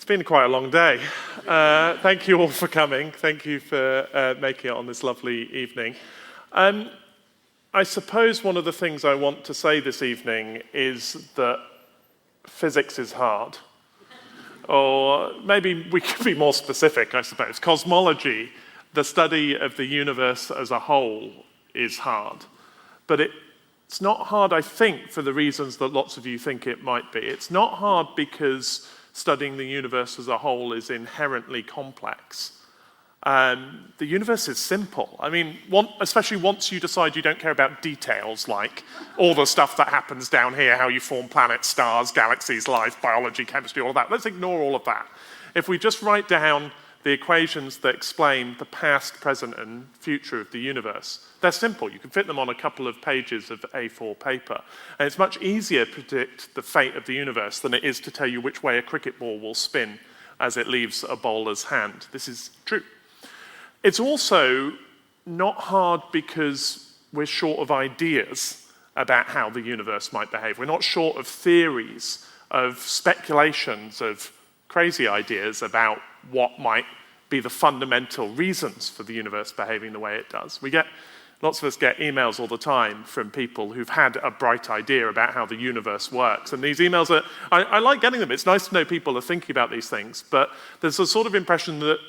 been quite a long day. Thank you all for coming. Thank you for making it on this lovely evening. I suppose one of the things I want to say this evening is that physics is hard. Or maybe we could be more specific, I suppose. Cosmology, the study of the universe as a whole, is hard. But it's not hard, I think, for the reasons that lots of you think it might be. It's not hard because studying the universe as a whole is inherently complex. The universe is simple. I mean, especially once you decide you don't care about details like all the stuff that happens down here, how you form planets, stars, galaxies, life, biology, chemistry, all of that. Let's ignore all of that. If we just write down the equations that explain the past, present, and future of the universe, they're simple. You can fit them on a couple of pages of A4 paper. And it's much easier to predict the fate of the universe than it is to tell you which way a cricket ball will spin as it leaves a bowler's hand. This is true. It's also not hard because we're short of ideas about how the universe might behave. We're not short of theories, of speculations, of crazy ideas about what might be the fundamental reasons for the universe behaving the way it does. Lots of us get emails all the time from people who've had a bright idea about how the universe works. And these emails I like getting them. It's nice to know people are thinking about these things, but there's a sort of impression that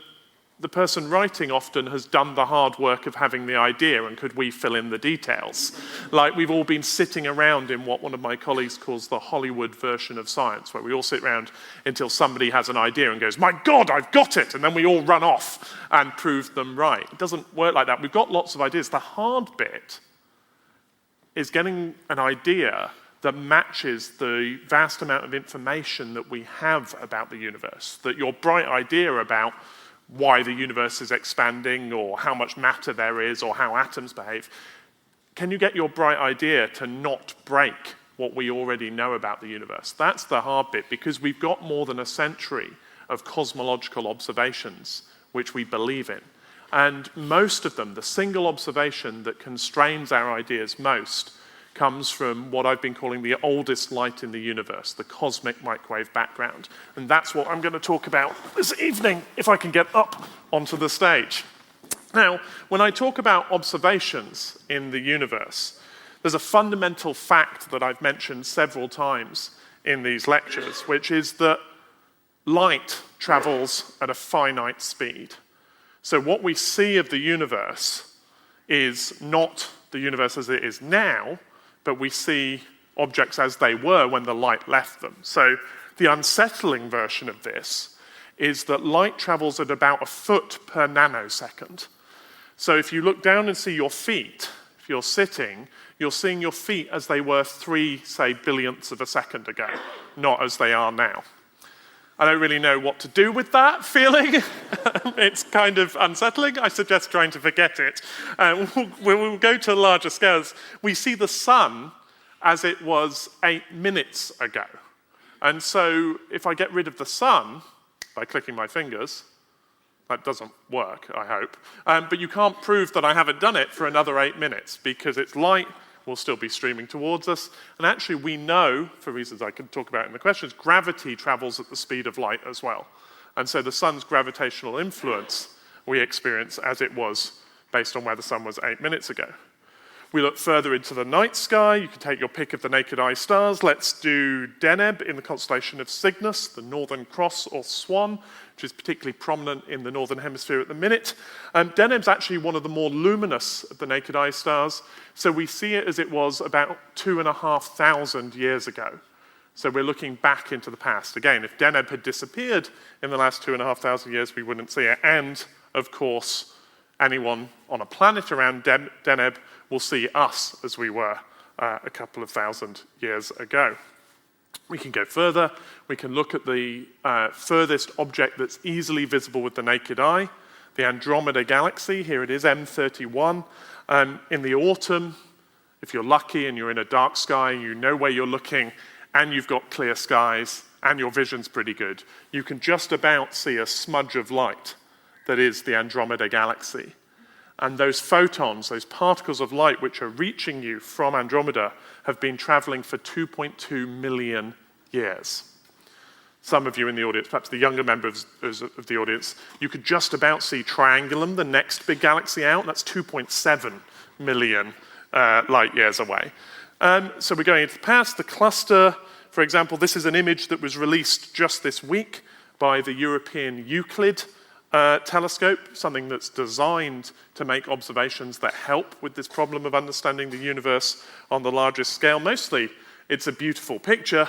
the person writing often has done the hard work of having the idea, and could we fill in the details? Like we've all been sitting around in what one of my colleagues calls the Hollywood version of science, where we all sit around until somebody has an idea and goes, my God, I've got it, and then we all run off and prove them right. It doesn't work like that. We've got lots of ideas. The hard bit is getting an idea that matches the vast amount of information that we have about the universe, that your bright idea about why the universe is expanding, or how much matter there is, or how atoms behave. Can you get your bright idea to not break what we already know about the universe? That's the hard bit, because we've got more than a century of cosmological observations which we believe in. And most of them, the single observation that constrains our ideas most, comes from what I've been calling the oldest light in the universe, the cosmic microwave background. And that's what I'm going to talk about this evening, if I can get up onto the stage. Now, when I talk about observations in the universe, there's a fundamental fact that I've mentioned several times in these lectures, which is that light travels at a finite speed. So what we see of the universe is not the universe as it is now, but we see objects as they were when the light left them. So the unsettling version of this is that light travels at about a foot per nanosecond. So if you look down and see your feet, if you're sitting, you're seeing your feet as they were 3, say, billionths of a second ago, not as they are now. I don't really know what to do with that feeling. It's kind of unsettling. I suggest trying to forget it. When we go to larger scales, we see the sun as it was 8 minutes ago. And so if I get rid of the sun by clicking my fingers, that doesn't work, I hope. But you can't prove that I haven't done it for another 8 minutes, because its light will still be streaming towards us. And actually we know, for reasons I can talk about in the questions, gravity travels at the speed of light as well. And so the sun's gravitational influence we experience as it was based on where the sun was 8 minutes ago. We look further into the night sky. You can take your pick of the naked eye stars. Let's do Deneb in the constellation of Cygnus, the Northern Cross or Swan, which is particularly prominent in the northern hemisphere at the minute. Deneb's actually one of the more luminous of the naked eye stars, so we see it as it was about 2,500 years ago. So we're looking back into the past. Again, if Deneb had disappeared in the last 2,500 years, we wouldn't see it. And, of course, anyone on a planet around Deneb will see us as we were a couple of thousand years ago. We can go further. We can look at the furthest object that's easily visible with the naked eye, the Andromeda Galaxy. Here it is, M31. In the autumn, if you're lucky and you're in a dark sky, you know where you're looking, and you've got clear skies, and your vision's pretty good, you can just about see a smudge of light that is the Andromeda Galaxy. And those photons, those particles of light which are reaching you from Andromeda, have been traveling for 2.2 million years. some of you in the audience, perhaps the younger members of the audience, you could just about see Triangulum, the next big galaxy out. That's 2.7 million light years away. So we're going into the past. The cluster, for example, this is an image that was released just this week by the European Euclid telescope, something that's designed to make observations that help with this problem of understanding the universe on the largest scale. Mostly, it's a beautiful picture,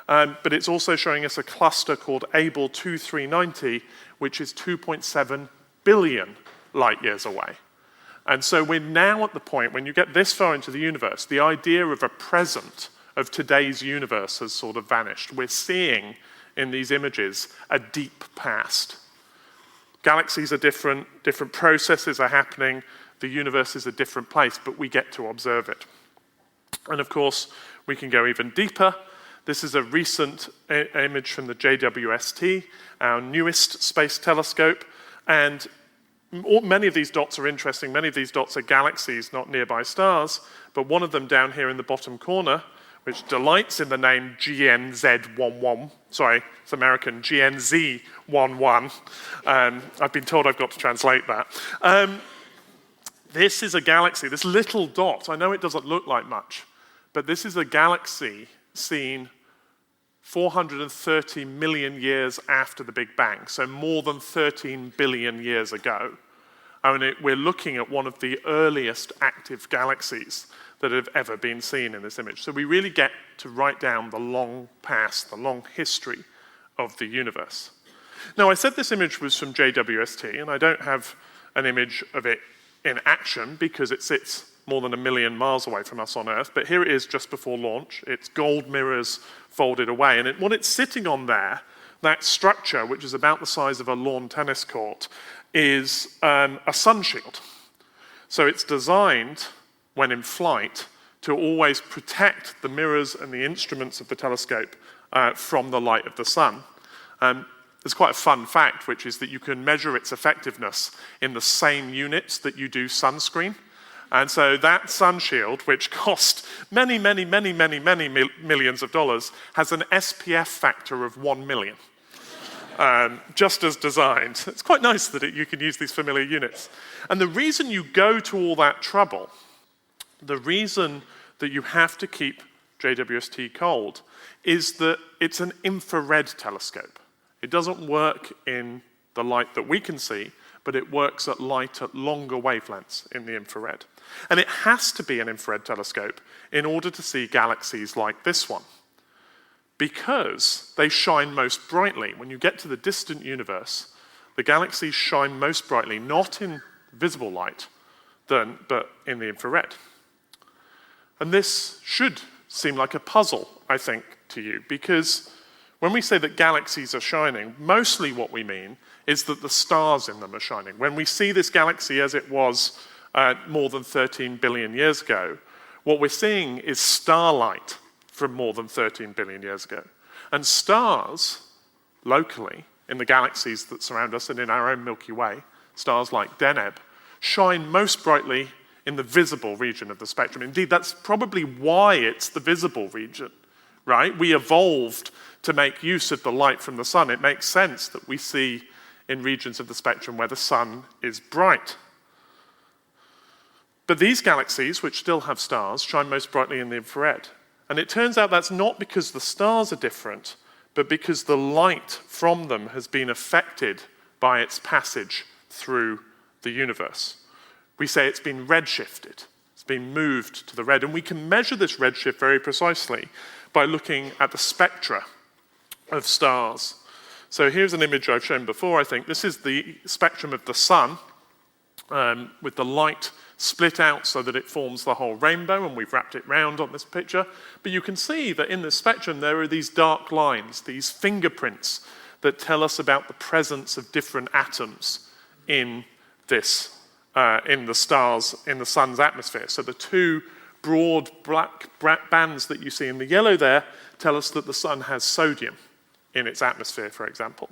but it's also showing us a cluster called Abell 2390, which is 2.7 billion light years away. And so we're now at the point, when you get this far into the universe, the idea of a present of today's universe has sort of vanished. We're seeing in these images a deep past. Galaxies are different processes are happening, the universe is a different place, but we get to observe it. And of course, we can go even deeper. This is a recent image from the JWST, our newest space telescope, and many of these dots are interesting. Many of these dots are galaxies, not nearby stars, but one of them down here in the bottom corner, which delights in the name GNZ11. Sorry, it's American, GNZ11. I've been told I've got to translate that. This is a galaxy, this little dot. I know it doesn't look like much, but this is a galaxy seen 430 million years after the Big Bang, so more than 13 billion years ago. I mean, we're looking at one of the earliest active galaxies that have ever been seen in this image. So we really get to write down the long past, the long history of the universe. Now, I said this image was from JWST, and I don't have an image of it in action because it sits more than 1 million miles away from us on Earth, but here it is just before launch. It's gold mirrors folded away, and what it's sitting on there, that structure, which is about the size of a lawn tennis court, is a sun shield. So it's designed, when in flight, to always protect the mirrors and the instruments of the telescope from the light of the sun. There's quite a fun fact, which is that you can measure its effectiveness in the same units that you do sunscreen. And so that sun shield, which cost many millions of dollars, has an SPF factor of 1 million. Just as designed. It's quite nice that you can use these familiar units. And the reason you go to all that trouble, the reason that you have to keep JWST cold, is that it's an infrared telescope. It doesn't work in the light that we can see, but it works at light at longer wavelengths in the infrared. And it has to be an infrared telescope in order to see galaxies like this one, because they shine most brightly. When you get to the distant universe, the galaxies shine most brightly, not in visible light, but in the infrared. And this should seem like a puzzle, I think, to you, because when we say that galaxies are shining, mostly what we mean is that the stars in them are shining. When we see this galaxy as it was more than 13 billion years ago, what we're seeing is starlight from more than 13 billion years ago. And stars, locally, in the galaxies that surround us and in our own Milky Way, stars like Deneb, shine most brightly in the visible region of the spectrum. Indeed, that's probably why it's the visible region, right? We evolved to make use of the light from the sun. It makes sense that we see in regions of the spectrum where the sun is bright. But these galaxies, which still have stars, shine most brightly in the infrared. And it turns out that's not because the stars are different, but because the light from them has been affected by its passage through the universe. We say it's been redshifted. It's been moved to the red. And we can measure this redshift very precisely by looking at the spectra of stars. So here's an image I've shown before, I think. This is the spectrum of the sun, with the light split out so that it forms the whole rainbow, and we've wrapped it round on this picture. But you can see that in this spectrum there are these dark lines, these fingerprints that tell us about the presence of different atoms in this, in the stars, in the sun's atmosphere. So the two broad black bands that you see in the yellow there tell us that the sun has sodium in its atmosphere, for example.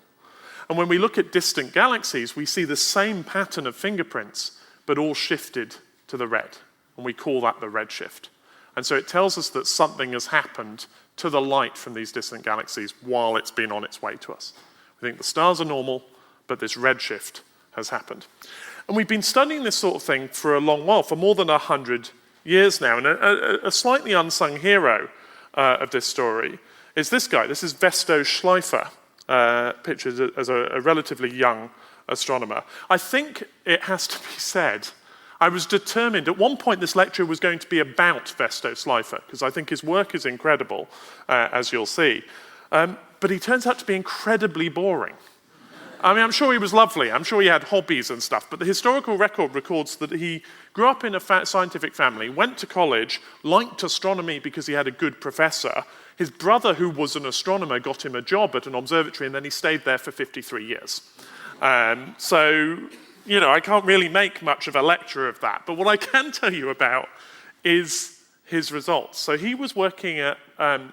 And when we look at distant galaxies, we see the same pattern of fingerprints, but all shifted to the red. And we call that the redshift. And so it tells us that something has happened to the light from these distant galaxies while it's been on its way to us. We think the stars are normal, but this redshift has happened. And we've been studying this sort of thing for a long while, for more than 100 years now. And a slightly unsung hero of this story is this guy. This is Vesto Schleifer, pictured as a relatively young astronomer. I think it has to be said, I was determined, at one point this lecture was going to be about Vesto Schleifer, because I think his work is incredible, as you'll see. But he turns out to be incredibly boring. I mean, I'm sure he was lovely. I'm sure he had hobbies and stuff. But the historical record records that he grew up in a scientific family, went to college, liked astronomy because he had a good professor. His brother, who was an astronomer, got him a job at an observatory, and then he stayed there for 53 years. So, you know, I can't really make much of a lecture of that. But what I can tell you about is his results. So he was working at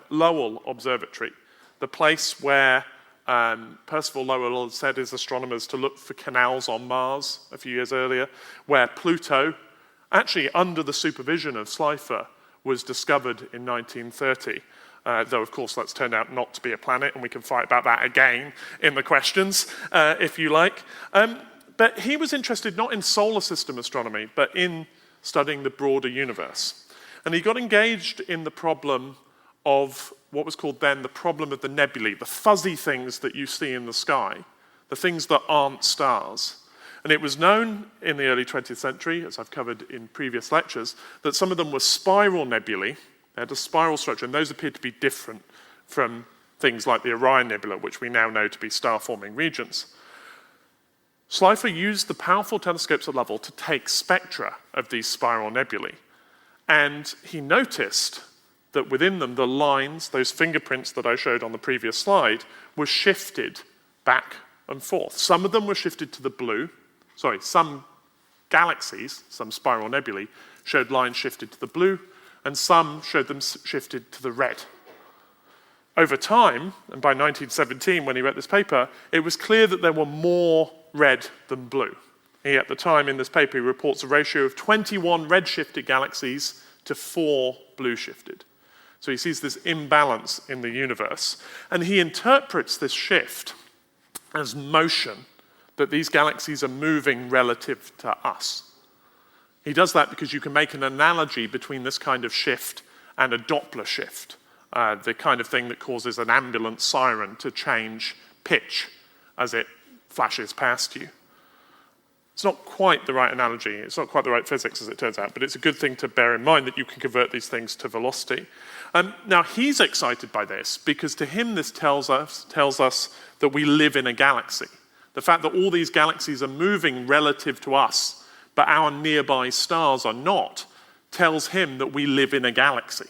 Lowell Observatory, the place where Percival Lowell had set his astronomers to look for canals on Mars a few years earlier, where Pluto, actually under the supervision of Schleifer, was discovered in 1930. Though, of course, that's turned out not to be a planet, and we can fight about that again in the questions, if you like. But he was interested not in solar system astronomy, but in studying the broader universe. And he got engaged in the problem of what was called then the problem of the nebulae, the fuzzy things that you see in the sky, the things that aren't stars. And it was known in the early 20th century, as I've covered in previous lectures, that some of them were spiral nebulae. They had a spiral structure, and those appeared to be different from things like the Orion Nebula, which we now know to be star-forming regions. Schleifer used the powerful telescopes at Lowell to take spectra of these spiral nebulae. And he noticed that within them, the lines, those fingerprints that I showed on the previous slide, were shifted back and forth. Some of them were shifted to the blue. Some galaxies, some spiral nebulae, showed lines shifted to the blue, and some showed them shifted to the red. Over time, and by 1917, when he wrote this paper, it was clear that there were more red than blue. He, at the time, in this paper, he reports a ratio of 21 red-shifted galaxies to 4 blue-shifted. So he sees this imbalance in the universe. And he interprets this shift as motion, that these galaxies are moving relative to us. He does that because you can make an analogy between this kind of shift and a Doppler shift, the kind of thing that causes an ambulance siren to change pitch as it flashes past you. It's not quite the right analogy, it's not quite the right physics as it turns out, but it's a good thing to bear in mind that you can convert these things to velocity. Now he's excited by this because to him this tells us that we live in a galaxy. The fact that all these galaxies are moving relative to us, but our nearby stars are not, tells him that we live in a galaxy.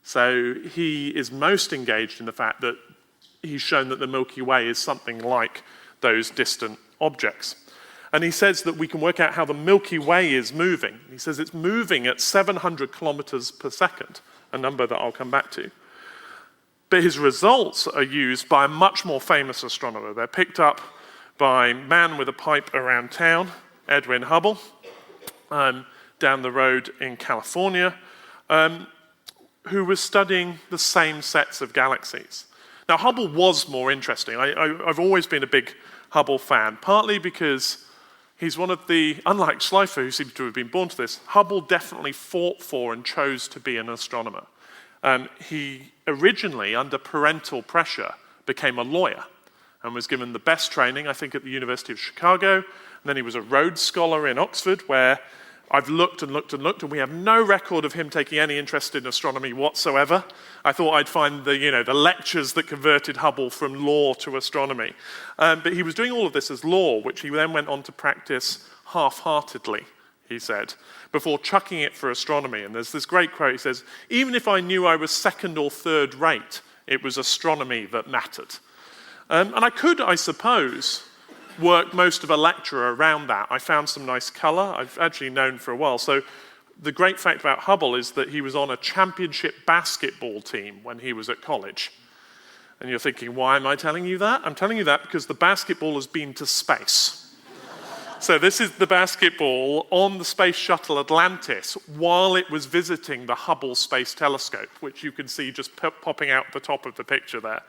So he is most engaged in the fact that he's shown that the Milky Way is something like those distant objects. And he says that we can work out how the Milky Way is moving. He says it's moving at 700 kilometers per second, a number that I'll come back to. But his results are used by a much more famous astronomer. They're picked up by man with a pipe around town, Edwin Hubble, down the road in California, who was studying the same sets of galaxies. Now, Hubble was more interesting. I've always been a big Hubble fan, partly because he's one of the, unlike Schleifer, who seems to have been born to this, Hubble definitely fought for and chose to be an astronomer. He originally, under parental pressure, became a lawyer and was given the best training, I think, at the University of Chicago. And then he was a Rhodes Scholar in Oxford, where I've looked and looked and looked, and we have no record of him taking any interest in astronomy whatsoever. I thought I'd find the lectures that converted Hubble from law to astronomy. But he was doing all of this as law, which he then went on to practice half-heartedly, he said, before chucking it for astronomy. And there's this great quote, he says, "Even if I knew I was second or third rate, it was astronomy that mattered." And I could, I suppose, work most of a lecture around that. I found some nice colour. I've actually known for a while. So the great fact about Hubble is that he was on a championship basketball team when he was at college. And you're thinking, why am I telling you that? I'm telling you that because the basketball has been to space. So this is the basketball on the Space Shuttle Atlantis while it was visiting the Hubble Space Telescope, which you can see just popping out the top of the picture there.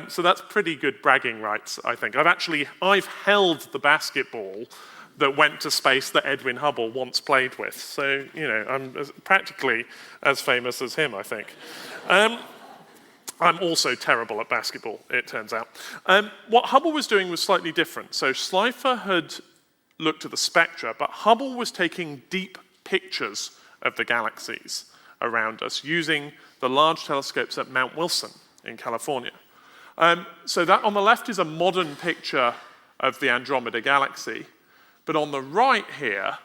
So that's pretty good bragging rights, I think. I've held the basketball that went to space that Edwin Hubble once played with. So, I'm practically as famous as him, I think. I'm also terrible at basketball, it turns out. What Hubble was doing was slightly different. So Schleifer had looked at the spectra, but Hubble was taking deep pictures of the galaxies around us using the large telescopes at Mount Wilson in California. So that on the left is a modern picture of the Andromeda galaxy, but on the right here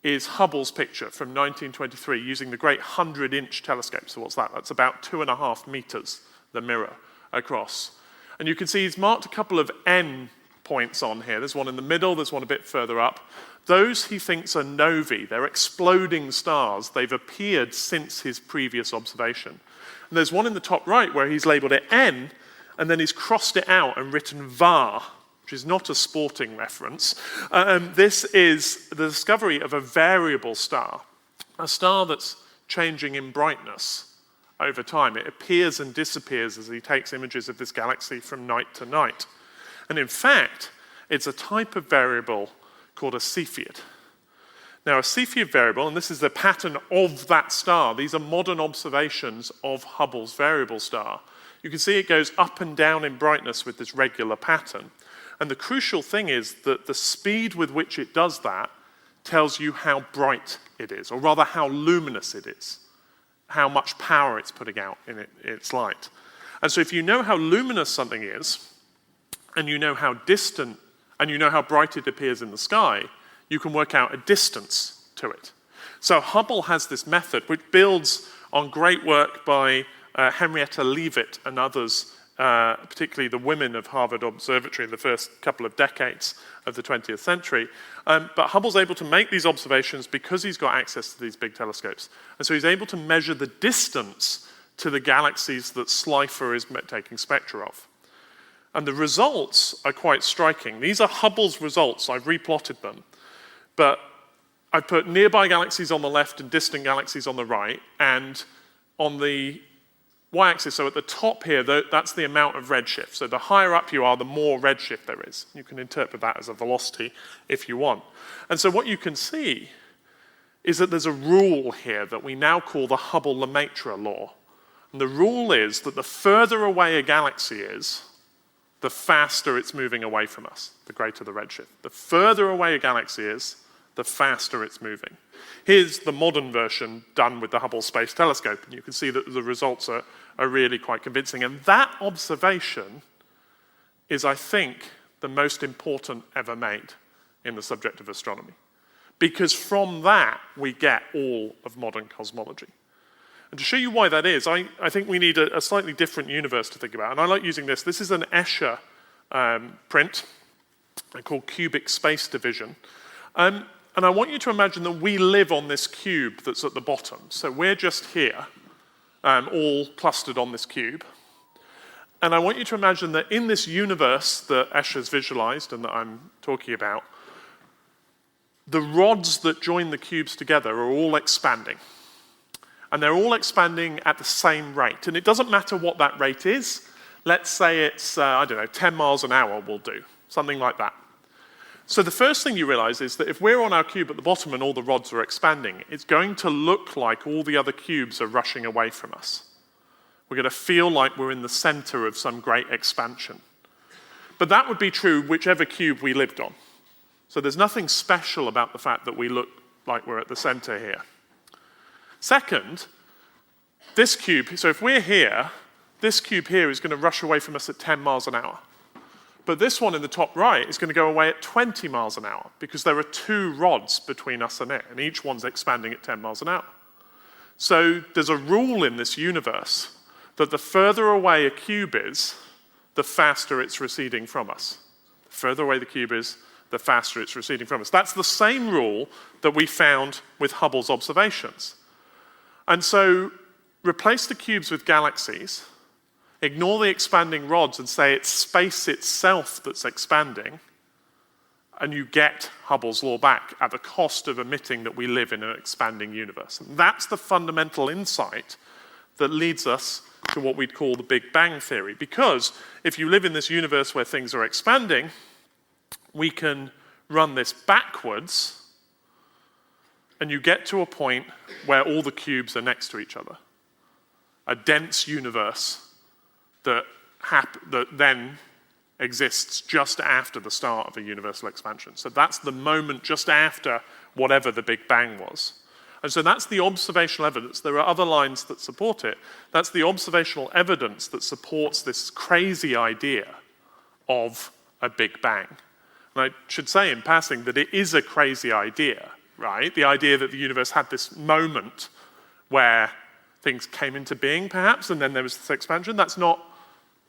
is Hubble's picture from 1923 using the great 100-inch telescope. So what's that? That's about 2.5 meters, the mirror across. And you can see he's marked a couple of N points on here. There's one in the middle, there's one a bit further up. Those he thinks are novae. They're exploding stars. They've appeared since his previous observation. And there's one in the top right where he's labeled it N, and then he's crossed it out and written VAR, which is not a sporting reference. This is the discovery of a variable star, a star that's changing in brightness over time. It appears and disappears as he takes images of this galaxy from night to night. And in fact, it's a type of variable called a Cepheid. Now, a Cepheid variable, and this is the pattern of that star, these are modern observations of Hubble's variable star. You can see it goes up and down in brightness with this regular pattern. And the crucial thing is that the speed with which it does that tells you how bright it is, or rather how luminous it is, how much power it's putting out in its light. And so if you know how luminous something is, and you know how distant, and you know how bright it appears in the sky, you can work out a distance to it. So Hubble has this method which builds on great work by Henrietta Leavitt and others, particularly the women of Harvard Observatory in the first couple of decades of the 20th century. But Hubble's able to make these observations because he's got access to these big telescopes. And so he's able to measure the distance to the galaxies that Schleifer is taking spectra of. And the results are quite striking. These are Hubble's results. I've replotted them. But I've put nearby galaxies on the left and distant galaxies on the right. And on the y-axis, so at the top here, that's the amount of redshift. So the higher up you are, the more redshift there is. You can interpret that as a velocity if you want. And so what you can see is that there's a rule here that we now call the Hubble-Lemaitre law. And the rule is that the further away a galaxy is, the faster it's moving away from us, the greater the redshift. The further away a galaxy is, the faster it's moving. Here's the modern version done with the Hubble Space Telescope, and you can see that the results are really quite convincing. And that observation is, I think, the most important ever made in the subject of astronomy. Because from that, we get all of modern cosmology. And to show you why that is, I think we need a slightly different universe to think about. And I like using this. This is an Escher print called Cubic Space Division. And I want you to imagine that we live on this cube that's at the bottom. So we're just here, all clustered on this cube. And I want you to imagine that in this universe that Escher's visualized and that I'm talking about, the rods that join the cubes together are all expanding. And they're all expanding at the same rate. And it doesn't matter what that rate is. Let's say it's, 10 miles an hour will do, something like that. So the first thing you realize is that if we're on our cube at the bottom and all the rods are expanding, it's going to look like all the other cubes are rushing away from us. We're going to feel like we're in the center of some great expansion. But that would be true whichever cube we lived on. So there's nothing special about the fact that we look like we're at the center here. Second, this cube, so if we're here, this cube here is going to rush away from us at 10 miles an hour. But this one in the top right is going to go away at 20 miles an hour because there are two rods between us and it, and each one's expanding at 10 miles an hour. So there's a rule in this universe that the further away a cube is, the faster it's receding from us. The further away the cube is, the faster it's receding from us. That's the same rule that we found with Hubble's observations. And so replace the cubes with galaxies, ignore the expanding rods and say it's space itself that's expanding, and you get Hubble's law back at the cost of admitting that we live in an expanding universe. And that's the fundamental insight that leads us to what we'd call the Big Bang theory. Because if you live in this universe where things are expanding, we can run this backwards, and you get to a point where all the cubes are next to each other. A dense universe that then exists just after the start of a universal expansion. So that's the moment just after whatever the Big Bang was. And so that's the observational evidence. There are other lines that support it. That's the observational evidence that supports this crazy idea of a Big Bang. And I should say in passing that it is a crazy idea, right? The idea that the universe had this moment where things came into being, perhaps, and then there was this expansion. That's not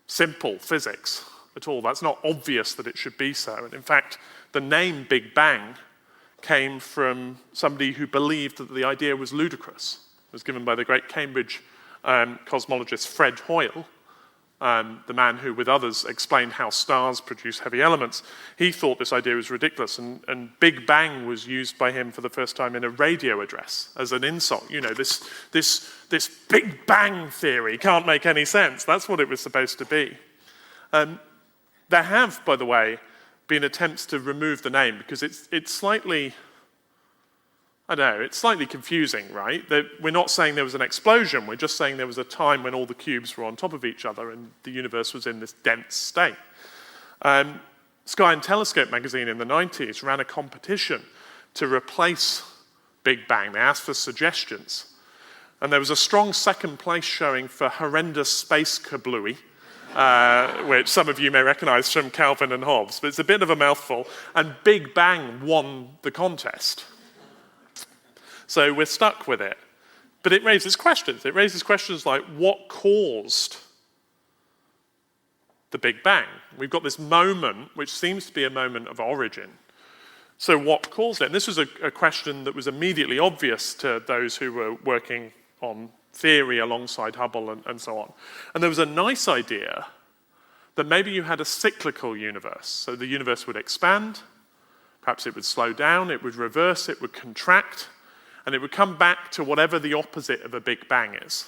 simple physics at all. That's not obvious that it should be so. And in fact, the name Big Bang came from somebody who believed that the idea was ludicrous. It was given by the great Cambridge cosmologist Fred Hoyle, the man who, with others, explained how stars produce heavy elements. He thought this idea was ridiculous, and Big Bang was used by him for the first time in a radio address as an insult. You know, this Big Bang theory can't make any sense. That's what it was supposed to be. There have, by the way, been attempts to remove the name because it's slightly, I don't know, it's slightly confusing, right? We're not saying there was an explosion, we're just saying there was a time when all the cubes were on top of each other and the universe was in this dense state. Sky and Telescope magazine in the 90s ran a competition to replace Big Bang. They asked for suggestions. And there was a strong second place showing for horrendous space kablooey, which some of you may recognize from Calvin and Hobbes, but it's a bit of a mouthful, and Big Bang won the contest. So we're stuck with it. But it raises questions. It raises questions like, what caused the Big Bang? We've got this moment, which seems to be a moment of origin. So what caused it? And this was a question that was immediately obvious to those who were working on theory alongside Hubble and so on. And there was a nice idea that maybe you had a cyclical universe. So the universe would expand, perhaps it would slow down, it would reverse, it would contract, and it would come back to whatever the opposite of a Big Bang is.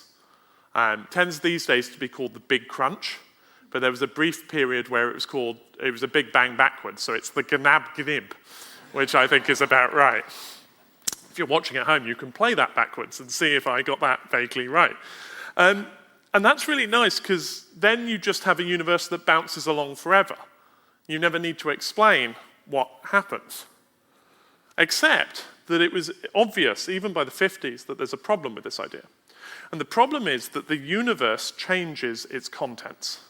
Tends these days to be called the Big Crunch, but there was a brief period where it was a Big Bang backwards, so it's the gnab-gnib, which I think is about right. If you're watching at home, you can play that backwards and see if I got that vaguely right. And that's really nice, because then you just have a universe that bounces along forever. You never need to explain what happens. Except that it was obvious, even by the 50s, that there's a problem with this idea. And the problem is that the universe changes its contents.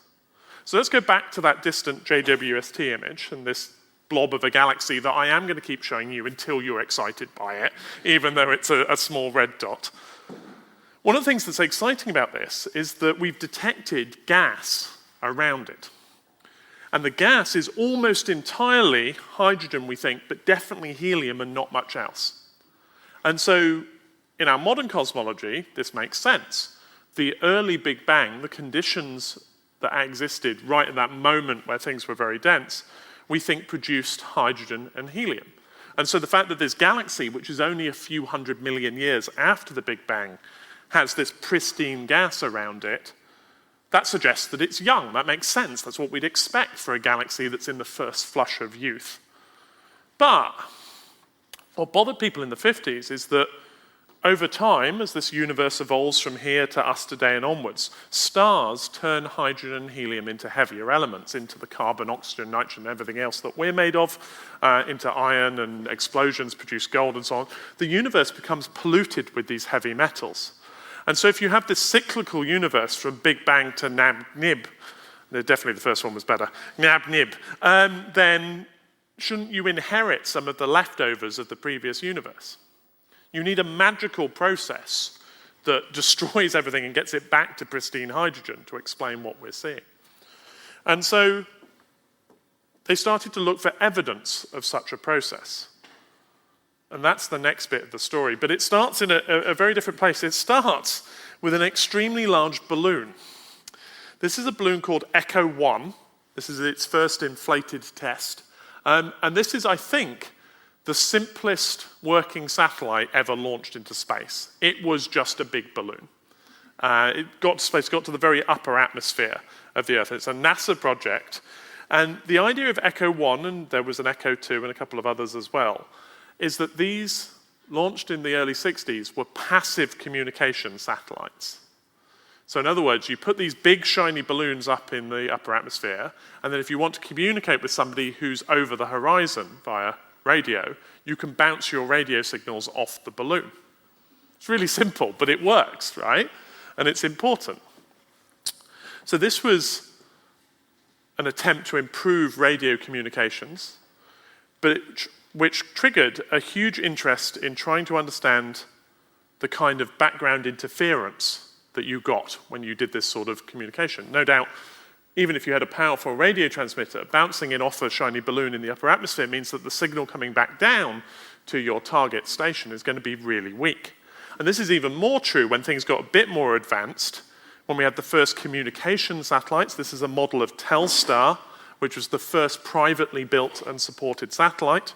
So let's go back to that distant JWST image and this blob of a galaxy that I am going to keep showing you until you're excited by it, even though it's a small red dot. One of the things that's exciting about this is that we've detected gas around it. And the gas is almost entirely hydrogen, we think, but definitely helium and not much else. And so in our modern cosmology, this makes sense. The early Big Bang, the conditions that existed right at that moment where things were very dense, we think produced hydrogen and helium. And so the fact that this galaxy, which is only a few 100 million years after the Big Bang, has this pristine gas around it, that suggests that it's young. That makes sense. That's what we'd expect for a galaxy that's in the first flush of youth. But what bothered people in the 50s is that over time, as this universe evolves from here to us today and onwards, stars turn hydrogen and helium into heavier elements, into the carbon, oxygen, nitrogen, everything else that we're made of, into iron, and explosions produce gold and so on. The universe becomes polluted with these heavy metals. And so if you have this cyclical universe from Big Bang to nab-nib, definitely the first one was better, nab-nib, then shouldn't you inherit some of the leftovers of the previous universe? You need a magical process that destroys everything and gets it back to pristine hydrogen to explain what we're seeing. And so they started to look for evidence of such a process. And that's the next bit of the story. But it starts in a very different place. It starts with an extremely large balloon. This is a balloon called Echo 1. This is its first inflated test. And this is, I think, the simplest working satellite ever launched into space. It was just a big balloon. It got to space, got to the very upper atmosphere of the Earth. It's a NASA project. And the idea of Echo 1, and there was an Echo 2 and a couple of others as well, is that these, launched in the early 60s, were passive communication satellites. So in other words, you put these big shiny balloons up in the upper atmosphere, and then if you want to communicate with somebody who's over the horizon via radio, you can bounce your radio signals off the balloon. It's really simple, but it works, right? And it's important. So this was an attempt to improve radio communications, but which triggered a huge interest in trying to understand the kind of background interference that you got when you did this sort of communication. No doubt, even if you had a powerful radio transmitter, bouncing it off a shiny balloon in the upper atmosphere means that the signal coming back down to your target station is going to be really weak. And this is even more true when things got a bit more advanced. When we had the first communication satellites, this is a model of Telstar, which was the first privately built and supported satellite.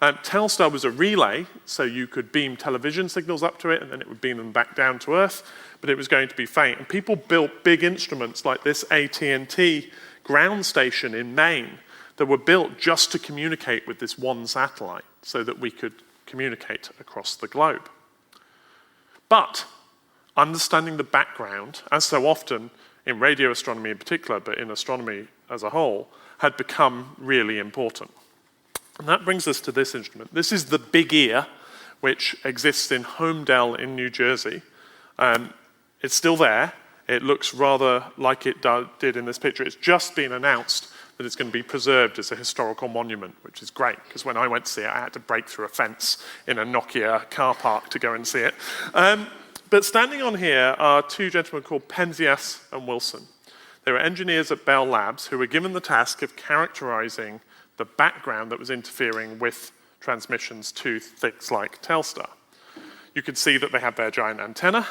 Telstar was a relay, so you could beam television signals up to it, and then it would beam them back down to Earth, but it was going to be faint. And people built big instruments like this AT&T ground station in Maine that were built just to communicate with this one satellite so that we could communicate across the globe. But understanding the background, as so often in radio astronomy in particular, but in astronomy as a whole, had become really important. And that brings us to this instrument. This is the Big Ear, which exists in Homedale in New Jersey. It's still there. It looks rather like it did in this picture. It's just been announced that it's going to be preserved as a historical monument, which is great, because when I went to see it, I had to break through a fence in a Nokia car park to go and see it. But standing on here are two gentlemen called Penzias and Wilson. They were engineers at Bell Labs who were given the task of characterizing the background that was interfering with transmissions to things like Telstar. You can see that they have their giant antenna.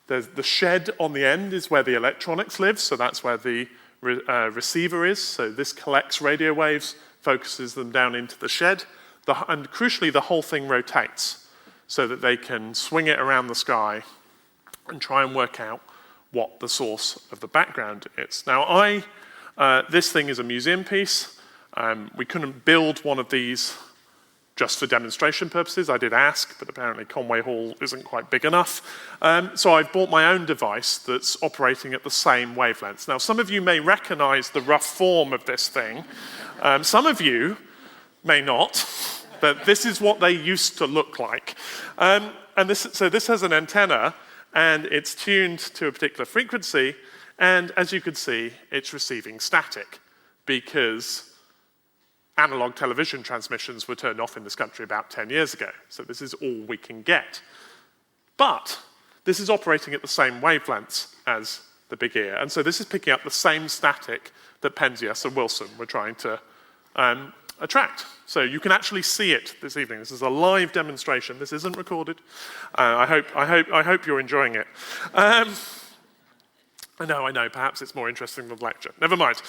The shed on the end is where the electronics live, so that's where the receiver is. So this collects radio waves, focuses them down into the shed, and crucially the whole thing rotates so that they can swing it around the sky and try and work out what the source of the background is. Now this thing is a museum piece. We couldn't build one of these just for demonstration purposes. I did ask, but apparently Conway Hall isn't quite big enough. So I've bought my own device that's operating at the same wavelengths. Now, some of you may recognize the rough form of this thing. Some of you may not, but this is what they used to look like. So this has an antenna, and it's tuned to a particular frequency, and as you can see, it's receiving static, because analog television transmissions were turned off in this country about 10 years ago. So this is all we can get. But this is operating at the same wavelengths as the Big Ear. And so this is picking up the same static that Penzias and Wilson were trying to attract. So you can actually see it this evening. This is a live demonstration. This isn't recorded. I hope you're enjoying it. I know, perhaps it's more interesting than the lecture. Never mind.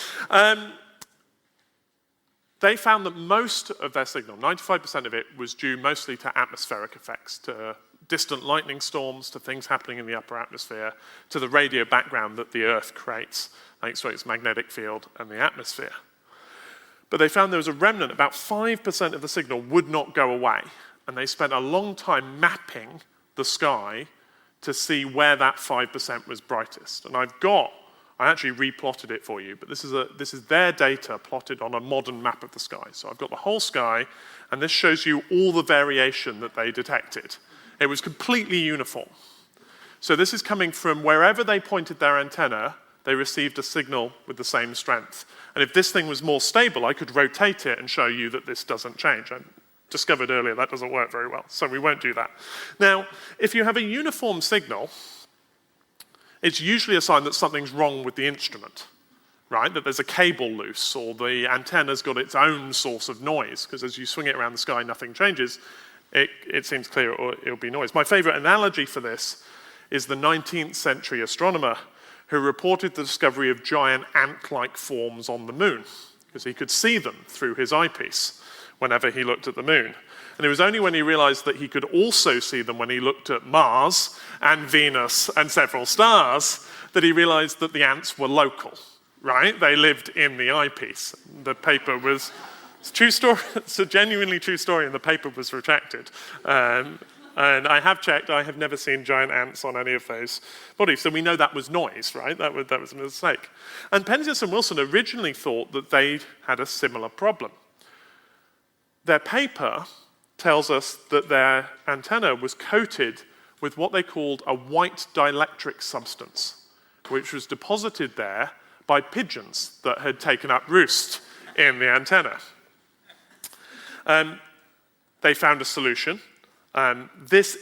They found that most of their signal, 95% of it, was due mostly to atmospheric effects, to distant lightning storms, to things happening in the upper atmosphere, to the radio background that the Earth creates, thanks to its magnetic field and the atmosphere. But they found there was a remnant, about 5% of the signal would not go away, and they spent a long time mapping the sky to see where that 5% was brightest. And I actually replotted it for you, but this is their data plotted on a modern map of the sky. So I've got the whole sky, and this shows you all the variation that they detected. It was completely uniform. So this is coming from wherever they pointed their antenna, they received a signal with the same strength. And if this thing was more stable, I could rotate it and show you that this doesn't change. I discovered earlier that doesn't work very well, so we won't do that. Now, if you have a uniform signal, it's usually a sign that something's wrong with the instrument, right? That there's a cable loose, or the antenna's got its own source of noise, because as you swing it around the sky, nothing changes. It seems clear it'll be noise. My favorite analogy for this is the 19th century astronomer who reported the discovery of giant ant-like forms on the moon. because he could see them through his eyepiece whenever he looked at the moon. And it was only when he realized that he could also see them when he looked at Mars and Venus and several stars that he realized that the ants were local, right? They lived in the eyepiece. The paper was, it's a true story, it's a genuinely true story, and the paper was retracted. And I have checked, I have never seen giant ants on any of those bodies. So we know that was noise, right? That was a mistake. And Penzias and Wilson originally thought that they had a similar problem. Their paper tells us that their antenna was coated with what they called a white dielectric substance, which was deposited there by pigeons that had taken up roost in the antenna. They found a solution. This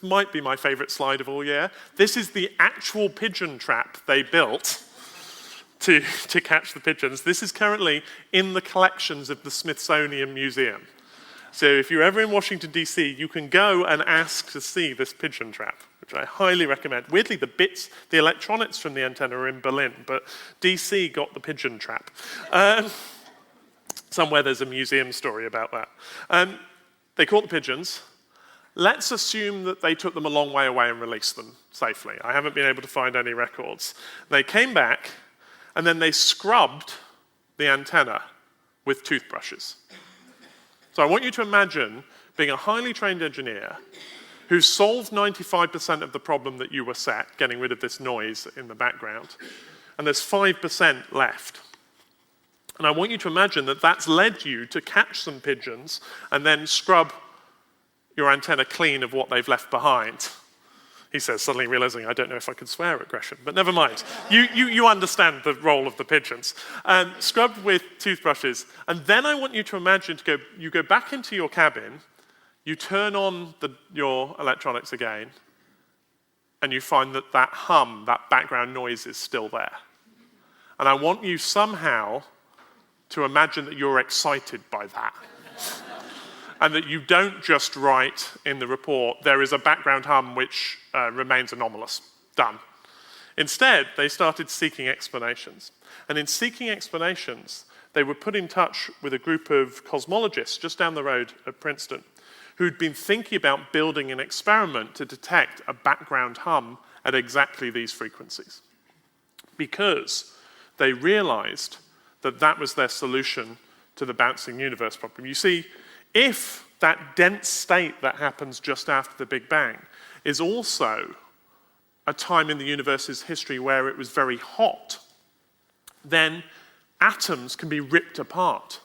might be my favorite slide of all year. This is the actual pigeon trap they built to catch the pigeons. This is currently in the collections of the Smithsonian Museum. So if you're ever in Washington, D.C., you can go and ask to see this pigeon trap, which I highly recommend. Weirdly, the electronics from the antenna are in Berlin, but D.C. got the pigeon trap. Somewhere there's a museum story about that. They caught the pigeons. Let's assume that they took them a long way away and released them safely. I haven't been able to find any records. They came back, and then they scrubbed the antenna with toothbrushes. So I want you to imagine being a highly trained engineer who solved 95% of the problem that you were set, getting rid of this noise in the background, and there's 5% left. And I want you to imagine that that's led you to catch some pigeons and then scrub your antenna clean of what they've left behind. He says, suddenly realizing, I don't know if I can swear at Gresham, but never mind. You understand the role of the pigeons. Scrubbed with toothbrushes. And then I want you to imagine you go back into your cabin, you turn on your electronics again, and you find that hum, that background noise is still there. And I want you somehow to imagine that you're excited by that. And that you don't just write in the report, there is a background hum which remains anomalous. Done. Instead, they started seeking explanations. And in seeking explanations, they were put in touch with a group of cosmologists just down the road at Princeton who'd been thinking about building an experiment to detect a background hum at exactly these frequencies. Because they realized that that was their solution to the bouncing universe problem. You see, if that dense state that happens just after the Big Bang is also a time in the universe's history where it was very hot, then atoms can be ripped apart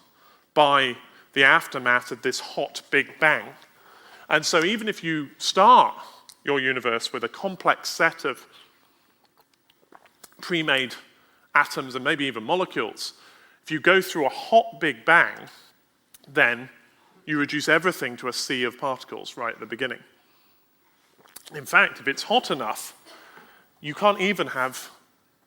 by the aftermath of this hot Big Bang. And so even if you start your universe with a complex set of pre-made atoms and maybe even molecules, if you go through a hot Big Bang, then you reduce everything to a sea of particles right at the beginning. In fact, if it's hot enough, you can't even have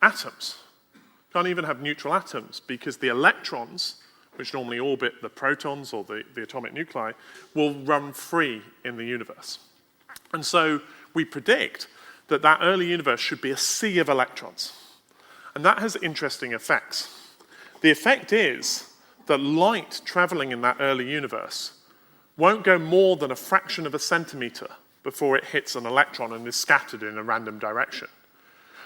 atoms. You can't even have neutral atoms because the electrons, which normally orbit the protons or the atomic nuclei, will run free in the universe. And so we predict that that early universe should be a sea of electrons. And that has interesting effects. The effect is that light traveling in that early universe won't go more than a fraction of a centimeter before it hits an electron and is scattered in a random direction.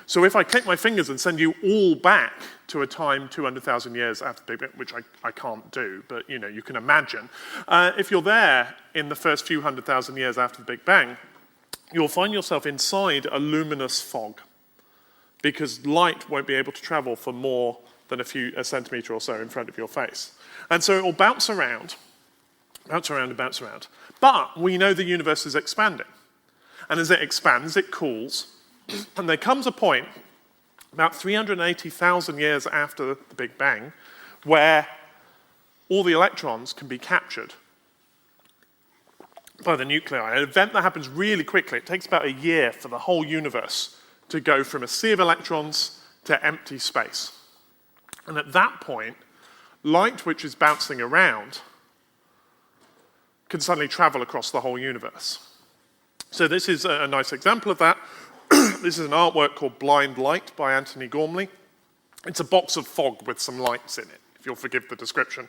So if I click my fingers and send you all back to a time 200,000 years after the Big Bang, which I can't do, but you can imagine, if you're there in the first few 100,000 years after the Big Bang, you'll find yourself inside a luminous fog because light won't be able to travel for more than a centimeter or so in front of your face. And so it will bounce around and bounce around. But we know the universe is expanding. And as it expands, it cools. And there comes a point, about 380,000 years after the Big Bang, where all the electrons can be captured by the nuclei. An event that happens really quickly. It takes about a year for the whole universe to go from a sea of electrons to empty space. And at that point, light which is bouncing around can suddenly travel across the whole universe. So this is a nice example of that. This is an artwork called Blind Light by Anthony Gormley. It's a box of fog with some lights in it, if you'll forgive the description.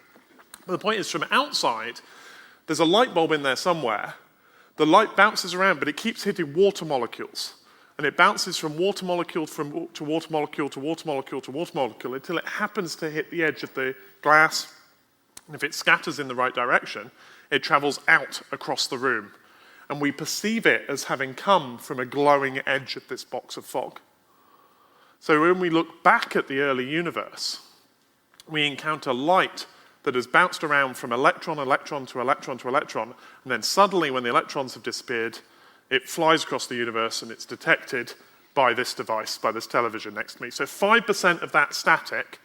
But the point is, from outside, there's a light bulb in there somewhere. The light bounces around, but it keeps hitting water molecules. And it bounces from water molecule to water molecule to water molecule to water molecule until it happens to hit the edge of the glass. And if it scatters in the right direction, it travels out across the room. And we perceive it as having come from a glowing edge of this box of fog. So when we look back at the early universe, we encounter light that has bounced around from electron, electron to electron to electron, and then suddenly when the electrons have disappeared, it flies across the universe and it's detected by this device, by this television next to me. So 5% of that static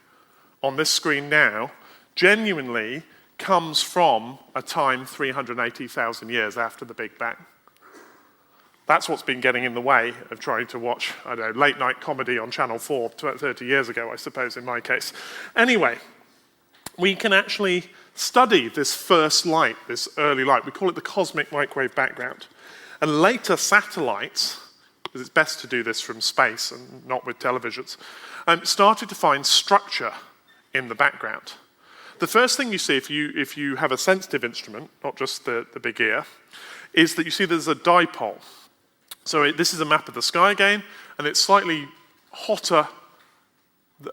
on this screen now genuinely comes from a time 380,000 years after the Big Bang. That's what's been getting in the way of trying to watch, I don't know, late night comedy on Channel 4 30 years ago, I suppose, in my case. Anyway, we can actually study this first light, this early light. We call it the cosmic microwave background. And later satellites, because it's best to do this from space and not with televisions, started to find structure in the background. The first thing you see if you have a sensitive instrument, not just the big ear, is that you see there's a dipole. So this is a map of the sky again, and it's slightly hotter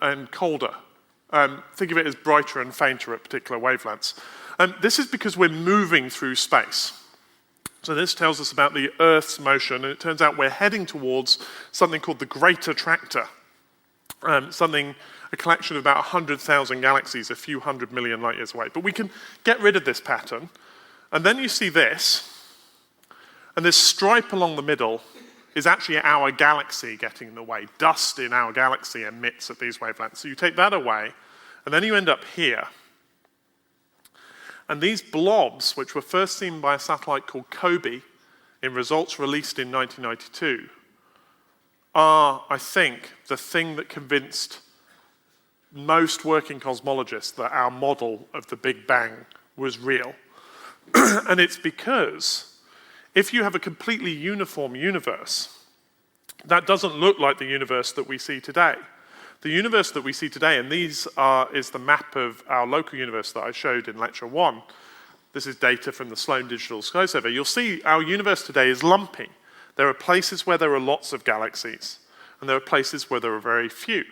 and colder. Think of it as brighter and fainter at particular wavelengths. This is because we're moving through space. So this tells us about the Earth's motion, and it turns out we're heading towards something called the Great Attractor, a collection of about 100,000 galaxies, a few hundred million light years away. But we can get rid of this pattern, and then you see this, and this stripe along the middle is actually our galaxy getting in the way. Dust in our galaxy emits at these wavelengths. So you take that away, and then you end up here. And these blobs, which were first seen by a satellite called COBE in results released in 1992, are, I think, the thing that convinced most working cosmologists that our model of the Big Bang was real. And it's because if you have a completely uniform universe, that doesn't look like the universe that we see today. The universe that we see today, and is the map of our local universe that I showed in Lecture 1. This is data from the Sloan Digital Sky Survey. You'll see our universe today is lumpy. There are places where there are lots of galaxies, and there are places where there are very few.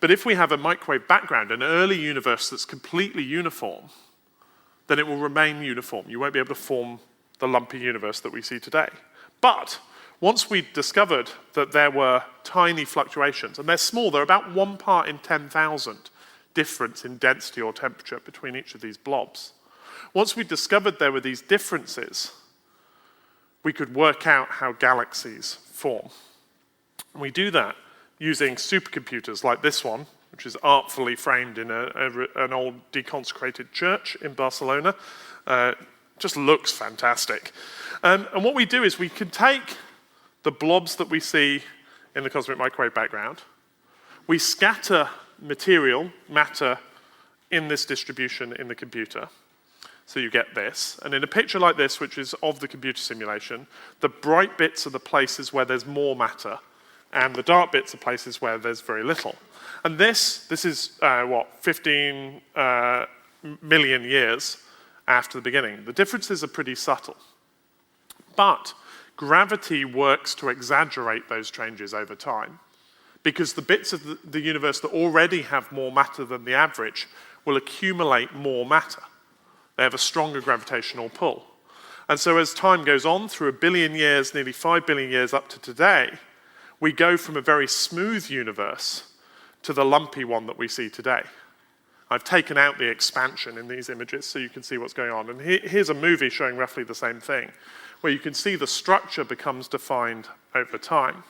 But if we have a microwave background, an early universe that's completely uniform, then it will remain uniform. You won't be able to form the lumpy universe that we see today. But once we discovered that there were tiny fluctuations, and they're small, they're about 1 part in 10,000 difference in density or temperature between each of these blobs. Once we discovered there were these differences, we could work out how galaxies form. And we do that using supercomputers like this one, which is artfully framed in an old deconsecrated church in Barcelona. Just looks fantastic. And what we do is we can take the blobs that we see in the cosmic microwave background, we scatter material, matter, in this distribution in the computer. So you get this. And in a picture like this, which is of the computer simulation, the bright bits are the places where there's more matter, and the dark bits are places where there's very little. And this is, 15 million years after the beginning. The differences are pretty subtle. But gravity works to exaggerate those changes over time, because the bits of the universe that already have more matter than the average will accumulate more matter. They have a stronger gravitational pull. And so as time goes on, through 1 billion years, nearly 5 billion years up to today, we go from a very smooth universe to the lumpy one that we see today. I've taken out the expansion in these images so you can see what's going on. And here's a movie showing roughly the same thing, where you can see the structure becomes defined over time.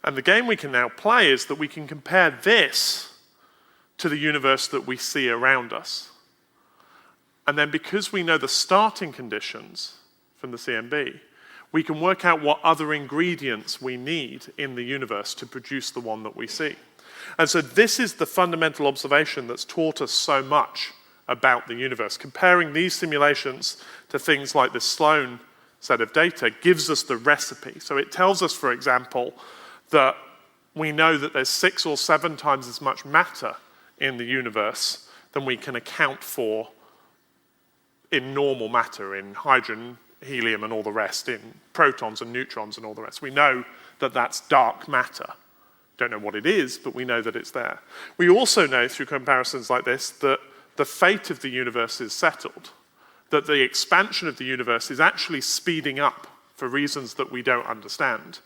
And the game we can now play is that we can compare this to the universe that we see around us. And then because we know the starting conditions from the CMB, we can work out what other ingredients we need in the universe to produce the one that we see. And so this is the fundamental observation that's taught us so much about the universe. Comparing these simulations to things like the Sloan set of data gives us the recipe. So it tells us, for example, that we know that there's 6 or 7 times as much matter in the universe than we can account for in normal matter, in hydrogen, helium, and all the rest, in protons and neutrons and all the rest. We know that that's dark matter. Don't know what it is, but we know that it's there. We also know through comparisons like this that the fate of the universe is settled, that the expansion of the universe is actually speeding up for reasons that we don't understand.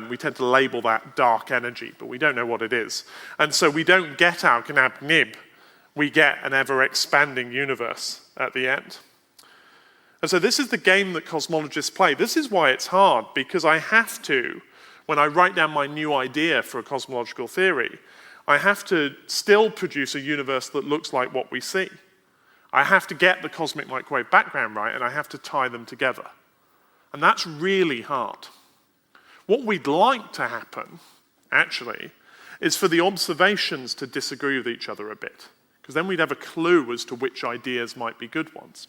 We tend to label that dark energy, but we don't know what it is. And so we don't get our gnab nib, we get an ever-expanding universe at the end. And so this is the game that cosmologists play. This is why it's hard, because I have to, when I write down my new idea for a cosmological theory, I have to still produce a universe that looks like what we see. I have to get the cosmic microwave background right, and I have to tie them together. And that's really hard. What we'd like to happen, actually, is for the observations to disagree with each other a bit, because then we'd have a clue as to which ideas might be good ones.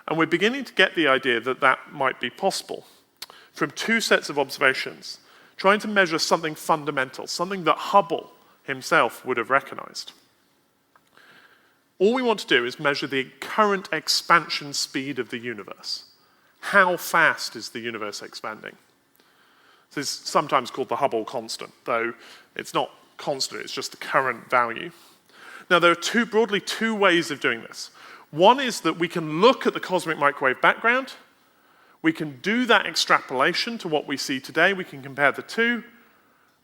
And we're beginning to get the idea that that might be possible from 2 sets of observations, trying to measure something fundamental, something that Hubble himself would have recognized. All we want to do is measure the current expansion speed of the universe. How fast is the universe expanding? This is sometimes called the Hubble constant, though it's not constant, it's just the current value. Now, there are broadly two ways of doing this. One is that we can look at the cosmic microwave background, we can do that extrapolation to what we see today, we can compare the two,